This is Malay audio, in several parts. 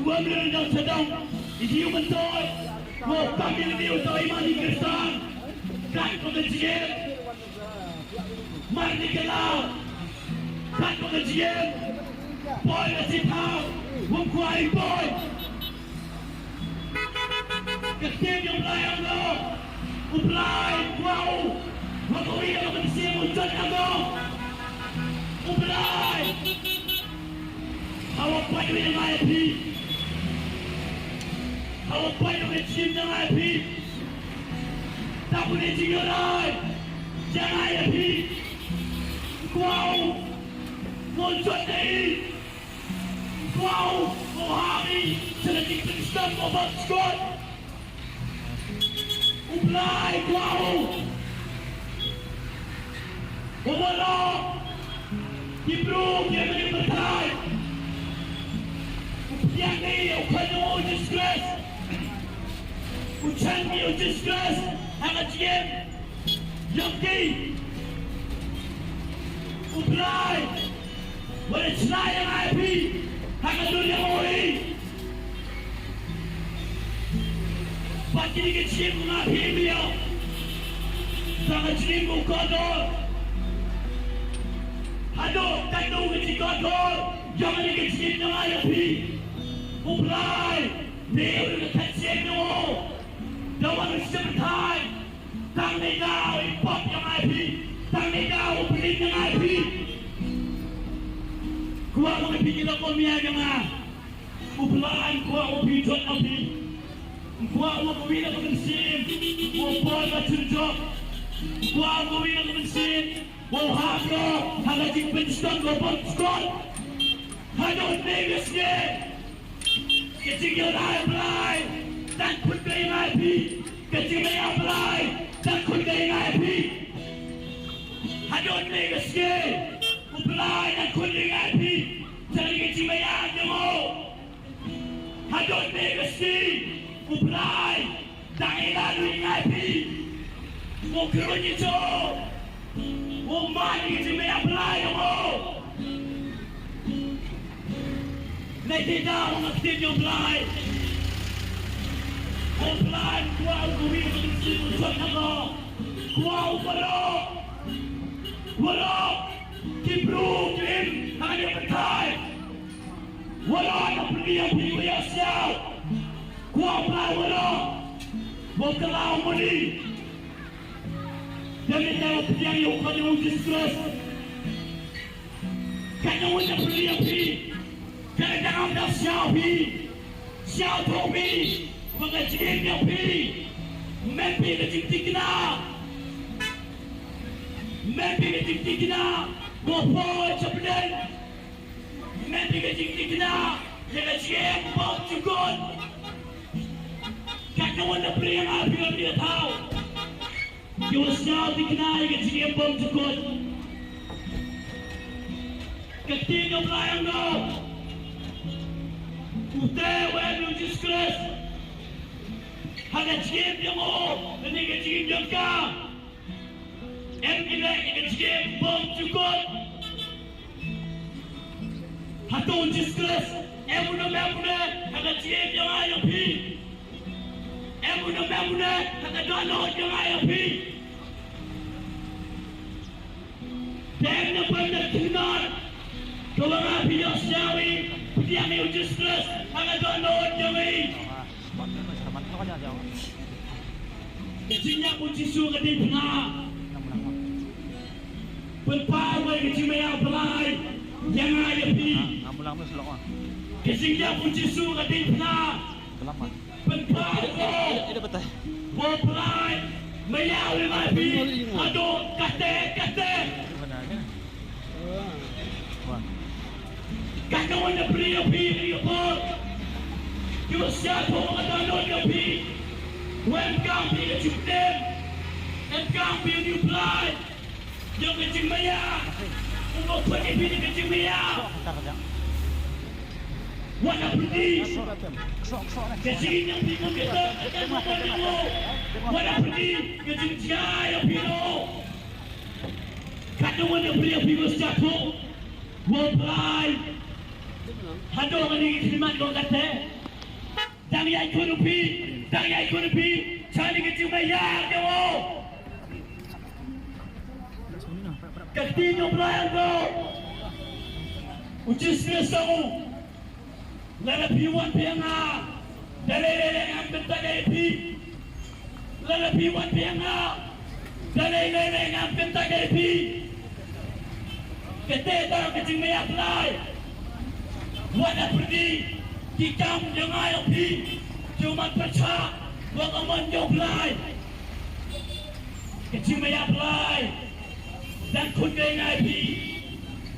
Gua merendah sedang Isi mentoi Gua panggil dia untuk imani Kristan Kan pengajian Mari kelau Kan pengajian Boy kasih tahu Gua kuai boy Ketim yang belayang lo Ublay Wow Gua kau yang bersih Muncul kamu Ublay Awak baik dengan IP Awak baik dengan team dengan IP Tak boleh jingialap Jangan IP Kau Muncul dari Kau Mohami Seletik Kristen Mobat Skot Ublay Kau Ubalok Hebrew Dia menjadi bertai Yang ni Ukhanyo disgrace Uchangi disgrace Hangat jiem Yang ni Ublay Wala celai yang IP Hangat dunia mori Pati ni kecil mengapi dia Sangat jiem mukador Aduh Tadu kecil kador Jangan ni kecil dengan IP Ublay Dia udah kecil tu Dawan mesti bertai Tang ni kau Ipop yang IP Tang ni kau Pelik yang IP Gua mau pergi ke komia jangan Ublay gua mau pergi jod api Gua mau pergi ke mesin Gua boy macam job Gua mau pergi ke mesin Gua hafro Hangat jing penston Gua bonskot Hanut negasnya Jingialap Ublay Dan kun kay IP Jingialap Ublay Dan kun kay IP Hadon negasnya Ublay dan kun kay IP Jadi jingialap mo Hadon negasnya Ublay Dan ilalu ng IP Mo kurun ito Mo mani jingialap Ublay mo Naitida ang aktin yung Ublay Ublay Kuwaw gawin ang sinusun ako Kuwaw Wala Kibro Kim Ang kanyang patay Wala na pagiyang pinuyas niya Kuwaw Ublay wala Huwag kalaw muli Dami tayo pagiyang yung kanyang disgrace Kanyang wala pagiyang pinuyas Kaya jangan dah siapa topi, mengajin yang pi, mimpi ketik kena, bopo cepden, mimpi ketik kena, jangan siapa bom cukup, kaya wanda pria ngapi dia tahu, siapa dikena jangan siapa bom cukup, ketik yang belayang dong. Udah wajib disgrace. Hangat jiem yang mo, ini kecil jangka. Kita jiem bom cukup. Hatun disgrace. Muna, hangat jiem yang ayam pi. Muna, hangat download yang ayam pi. Dan nampak kinar. Kalau rapi yang siawi. Dia ni disgrace, hangat download yang ini. Kecilnya kunci suka di tengah. Berpawai kecilnya Ublay yang ada pi. Kecilnya kunci suka di tengah. Berpawai. Ublay meyawi pi. Aduh kate. Kaya wala pria po. Yung siya po mga download ng pi. Welcome to YouTube them. Welcome to Ublay. Yung kecing maya. Umupag ibig kecing maya. Wala pergi. Kecing yang bingung kita. Wala pergi. Kecing siya yung pino. Kaya wala pria po siya po. Ublay. hado mani khlimat ko kate dang yai kunupi chani ke chumaya dewo Kaktinyo Brian Ujis Kristamu Lalapiwan Pianga Dalele ang Bentagapi Lalapiwan Pianga Dalele ang Bentagapi Keteta kecing may apply Wala perdi Kikam yang ayaw pi Cuma perca Wakaman yung apply Kecing may apply Dan kun ke ngai pi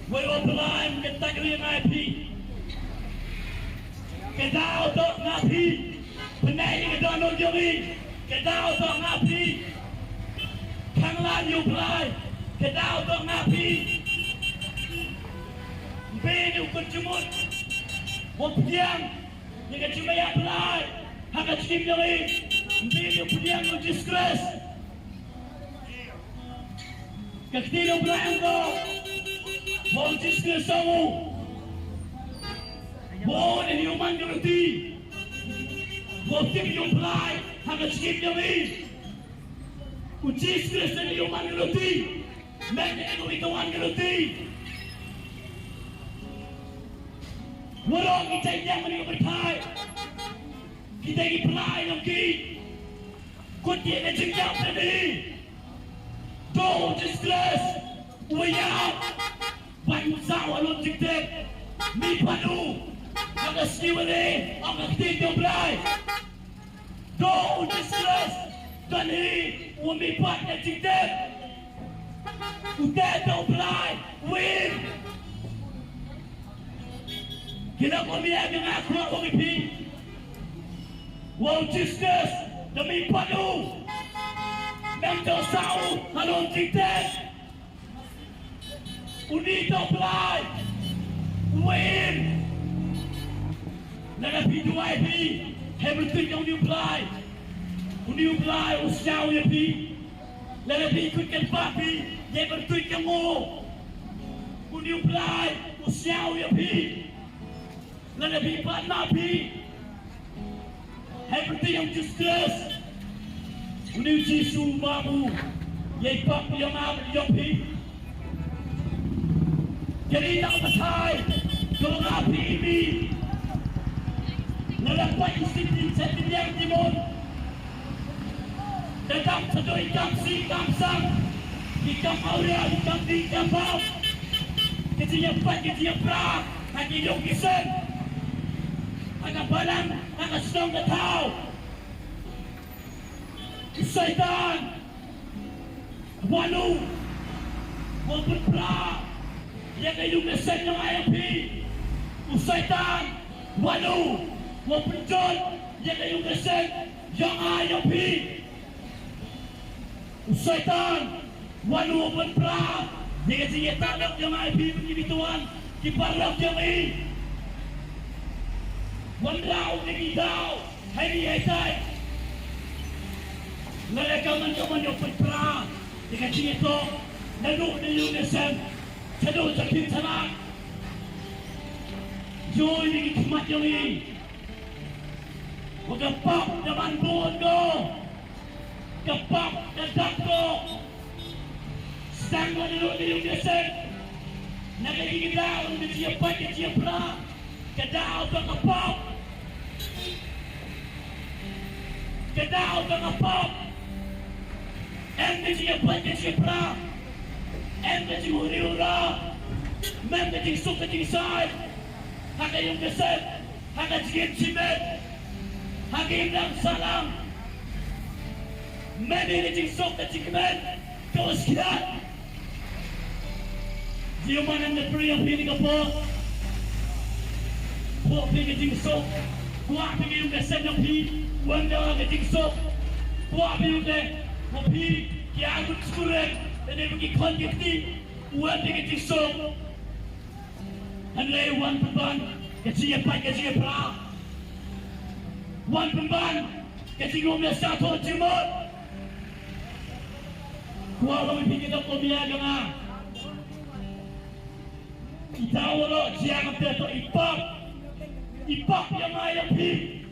wei offline ke tak ke ngai pi ke dau tok ngai pi penai ke don non jogi ke dau tok ngai pi khang lan yu plai ke dau tok ngai pi be yu kun chumut wo piang ni ke chuma ya plai ha ka chim jogi be yu piang no disgrace Kaktinyo Brian ko Bong Jiskel Samu Bong and human unity Bong Tik yung play Hanggang skip yung Jiskel and human unity Mek na ito ikawan unity Warong kita yang menikah berpai Kita i-play ng ki Kunti na jingialap na ni Don't disgrace we out Baik usaha alun jiktek Mi padu Aga siwale Aga kitiyo blay Don't disgrace Dan hi Umi pat na jiktek Uteto blay Win Kina kumiyag ng ako Umi pi Won't disgrace Dami padu Mento sao halon jiktek Unito play Win Nagapi duai pi Everything yang new play New play Usiaw ya pi Nagapi ikutkan papi Everything yang mo New play Usiaw ya pi Nagapi patna pi Everything yang discuss Uni Jisu mamu Yai pak yang amat yang pi Jadi tak pasai Kalau api ini Nalapai istri Saya yang timur Dadam satu ikam si ikam sang Ikam aurea Ikam di ikam bau Kecilnya pat kecilnya pra Hagi yung kisen Agak balang Agak senang ketau Syaitan Walu Wabun pra Yang ayung nesen yang ayam pi Syaitan Walu Wabun jon Yang ayung nesen yang ayam pi Syaitan Walu wabun pra Yang ayung talak yang ayam pi Begini tuan Kiparlak yang ayam Wandrau Negi dau Hari aytai Nalakaman ka man yung pagpra Ikating ito Naluk na yung nesen Tado sa kintanak Joy na ikimat yung Wagapap na manbuon ko Kapap na dako Stang mo naluk na yung nesen Nagigigdaw na siya pa siya pra Kadaw ka kapap Kadaw ka kapap Ende siya pwede siya pra Ende siya uri-ura Mende siya suka siya side Haka yung kaset Haka siya simet Haka yung lang salam Mende siya suka siya kimet Kawas kiat Siya manan na pri ang pili ka po Po pili siya sok Kuwa pili yung kaset ng pi Wanda ka siya sok Kuwa pili yung kaset Mopi yang kurang dan dia pergi konjekti uang dia kecil sok Andai uang pemban kecil pra uang pemban kecil ngomel satu cimot Kuala Lumpur kita komia jangan Itawalo siang teto ipak yang ayam pi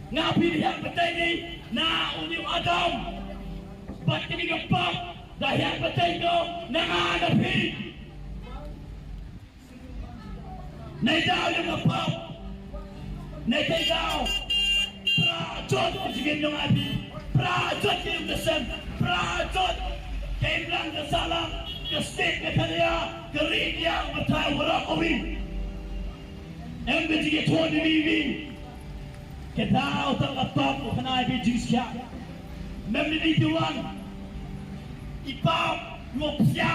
ngapi yang betai ni na uniu Adam bat kini gepak dah yang betai do na ada pi nay daw yang gepak nay daw prajot jigin yung api prajot yung desen prajot kailan ke salam ke state ke kaya ke rindia matai warak kawin em bejige thon ni ke dau tang atop ko kanai be jingsya mem ni diwan ipap ngopsya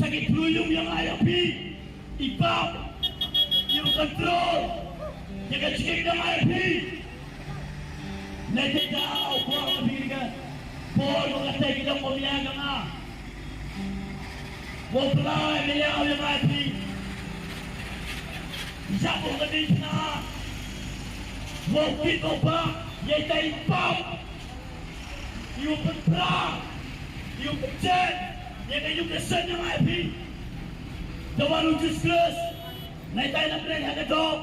sakit luyung yang ayapi ipap yung control jaga cikik yang ayapi nete dau ko abiriga por mo latay kita mo miyaga nga wo play miyaw yang ayapi Siapa yang na Wokit oba Yay tayo pop Yung pagpra Yung pagchat Yan ay yung kasan ng IP Dawan yung discuss Na tayo na pren hagadop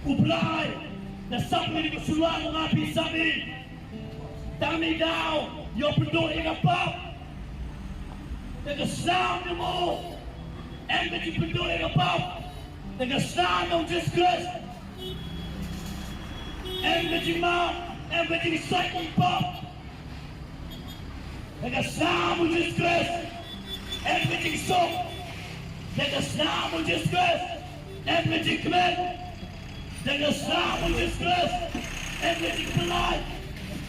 Kublay Nasakli ni kusulwa ng IP sabi Tami daw Yung pagdoon yung pop Nag-sound mo Everything been doing about the stand on disgrace. Everything mouth, everything cycle pop. The stand on disgrace. Everything soap. The stand on disgrace. Everything commit. The stand on disgrace. Everything polite.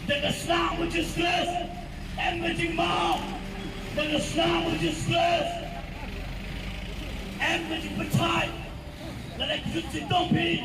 The stand on disgrace. Everything mouth. The stand on disgrace. Everything for time. Let it don't be.